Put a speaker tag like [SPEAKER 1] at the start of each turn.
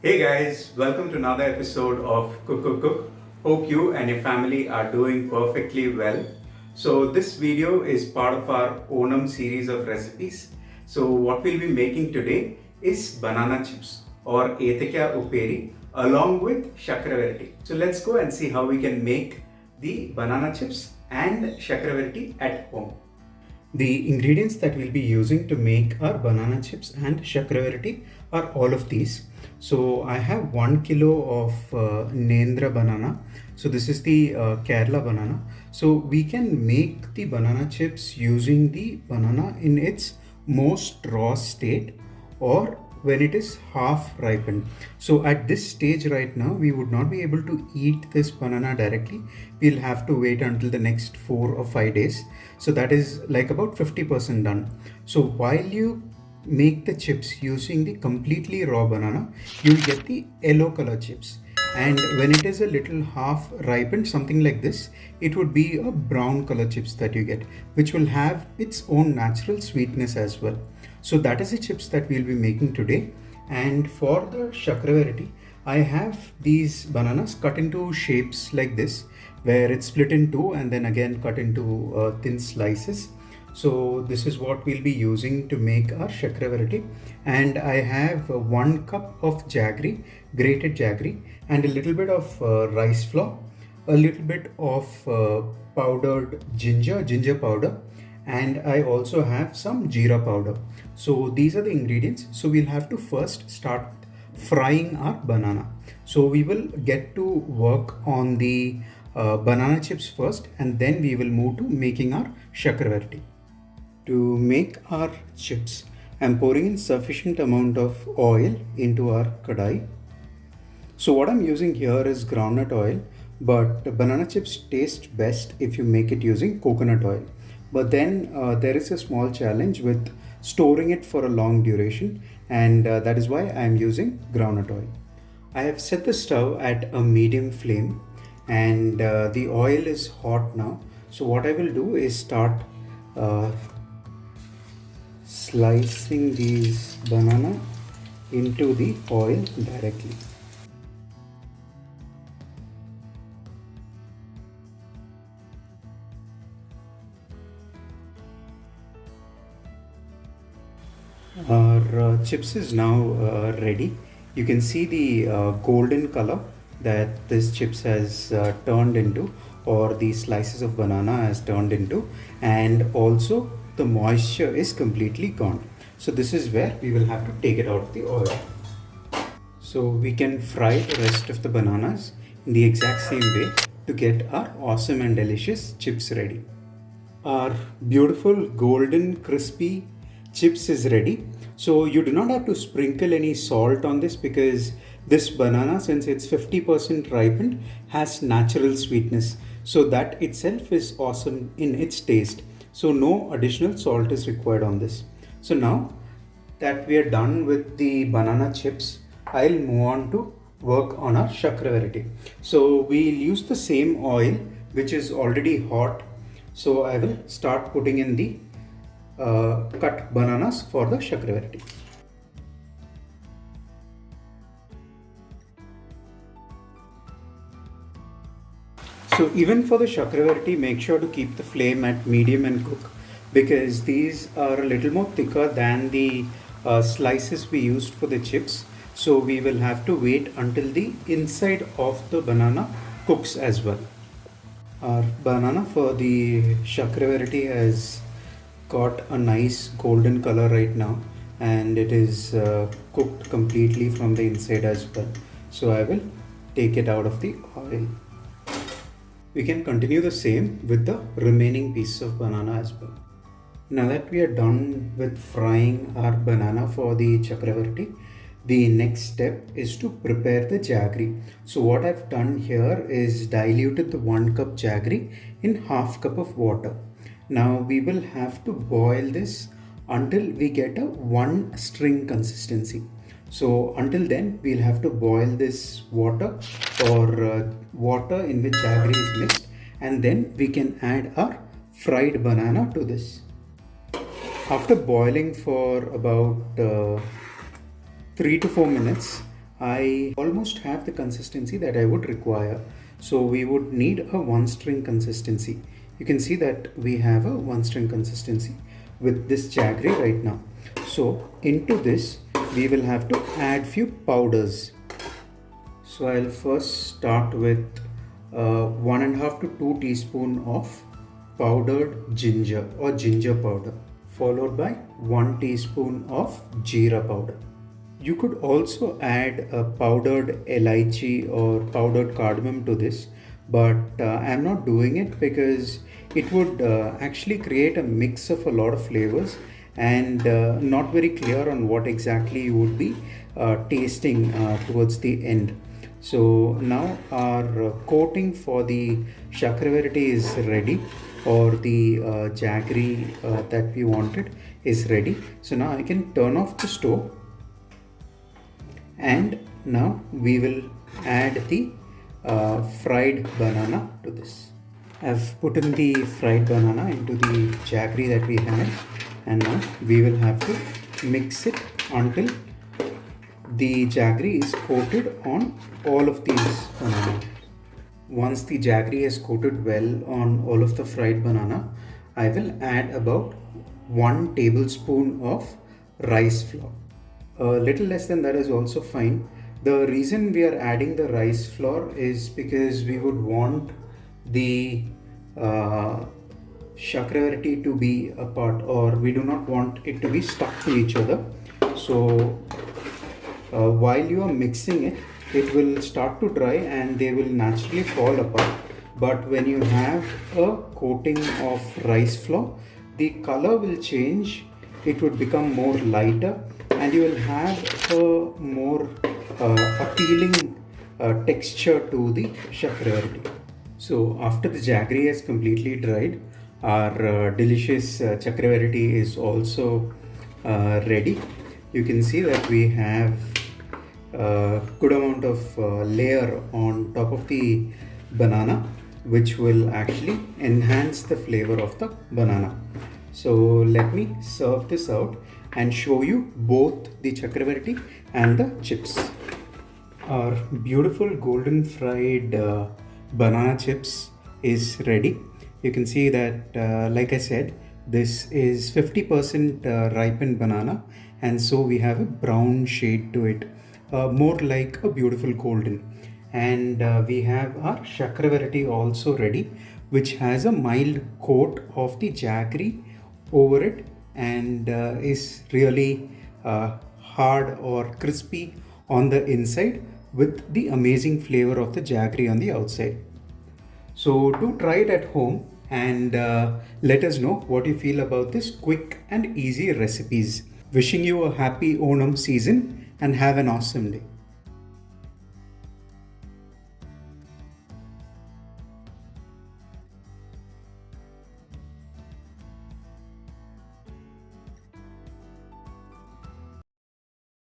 [SPEAKER 1] Hey guys, welcome to another episode of Cook Cook Cook. Hope you and your family are doing perfectly well. So this video is part of our Onam series of recipes. So what we'll be making today is banana chips or Etekya Uperi along with Chakravarti. So let's go and see how we can make the banana chips and Chakravarti at home. The ingredients that we'll be using to make our banana chips and Chakravarti are all of these. So I have 1 kilo of Nendra banana. So this is the Kerala banana. So we can make the banana chips using the banana in its most raw state or when it is half ripened. So at this stage right now, we would not be able to eat this banana directly. We'll have to wait until the next 4 or 5 days. So that is like about 50% done. So while you make the chips using the completely raw banana, you'll get the yellow color chips. And when it is a little half ripened, something like this, it would be a brown color chips that you get, which will have its own natural sweetness as well. So that is the chips that we'll be making today. And for the Chakravarti, I have these bananas cut into shapes like this, where it's split in two and then again cut into thin slices. So this is what we'll be using to make our Chakravarti. And I have 1 cup of jaggery, grated jaggery, and a little bit of rice flour, a little bit of powdered ginger powder, and I also have some jeera powder. So these are the ingredients. So we'll have to first start frying our banana. So we will get to work on the banana chips first, and then we will move to making our Chakravarti. To make our chips, I'm pouring in sufficient amount of oil into our kadai. So what I'm using here is groundnut oil, but banana chips taste best if you make it using coconut oil. But then there is a small challenge with storing it for a long duration, and that is why I'm using groundnut oil. I have set the stove at a medium flame, and the oil is hot now. So what I will do is start slicing these banana into the oil directly. Our chips is now ready. You can see the golden color that this chips has turned into, or the slices of banana has turned into, and also the moisture is completely gone. So this is where we will have to take it out of the oil. So we can fry the rest of the bananas in the exact same way to get our awesome and delicious chips ready. Our beautiful golden crispy chips is ready. So you do not have to sprinkle any salt on this because this banana, since it's 50% ripened, has natural sweetness. So that itself is awesome in its taste. So no additional salt is required on this. So now that we are done with the banana chips, I'll move on to work on our Chakravarti. So we'll use the same oil which is already hot. So I will start putting in the cut bananas for the Chakravarti. So even for the Chakravarti, make sure to keep the flame at medium and cook, because these are a little more thicker than the slices we used for the chips. So we will have to wait until the inside of the banana cooks as well. Our banana for the Chakravarti has got a nice golden color right now, and it is cooked completely from the inside as well. So I will take it out of the oil. We can continue the same with the remaining pieces of banana as well. Now that we are done with frying our banana for the Chakravarti, the next step is to prepare the jaggery. So what I've done here is diluted the 1 cup jaggery in half cup of water. Now we will have to boil this until we get a 1 string consistency. So until then we'll have to boil this water, or water in which jaggery is mixed, and then we can add our fried banana to this. After boiling for about 3 to 4 minutes, I almost have the consistency that I would require. So we would need a one string consistency. You can see that we have a one string consistency with this jaggery right now. So into this we will have to add few powders. So I'll first start with 1.5 to 2 teaspoon of powdered ginger or ginger powder, followed by 1 teaspoon of jeera powder. You could also add a powdered elaichi or powdered cardamom to this, but I'm not doing it because it would actually create a mix of a lot of flavors and not very clear on what exactly you would be tasting towards the end. So now our coating for the chakravarti is ready, or the jaggery that we wanted is ready. So now I can turn off the stove, and now we will add the fried banana to this. I've put in the fried banana into the jaggery that we had, and now we will have to mix it until the jaggery is coated on all of these banana. Once the jaggery is coated well on all of the fried banana, I will add about 1 tablespoon of rice flour. A little less than that is also fine. The reason we are adding the rice flour is because we would want the chakravarti to be apart, or we do not want it to be stuck to each other. So while you are mixing it, it will start to dry and they will naturally fall apart. But when you have a coating of rice flour, the color will change. It would become more lighter and you will have a more appealing texture to the chakravarti. So after the jaggery has completely dried, our delicious chakravarti is also ready. You can see that we have a good amount of layer on top of the banana, which will actually enhance the flavor of the banana. So let me serve this out and show you both the chakravarti and the chips. Our beautiful golden fried banana chips is ready. You can see that like I said, this is 50% ripened banana, and so we have a brown shade to it, more like a beautiful golden. And we have our chakravarti also ready, which has a mild coat of the jaggery over it and is really hard or crispy on the inside with the amazing flavor of the jaggery on the outside. So do try it at home and let us know what you feel about this quick and easy recipes. Wishing you a happy Onam season and have an awesome day.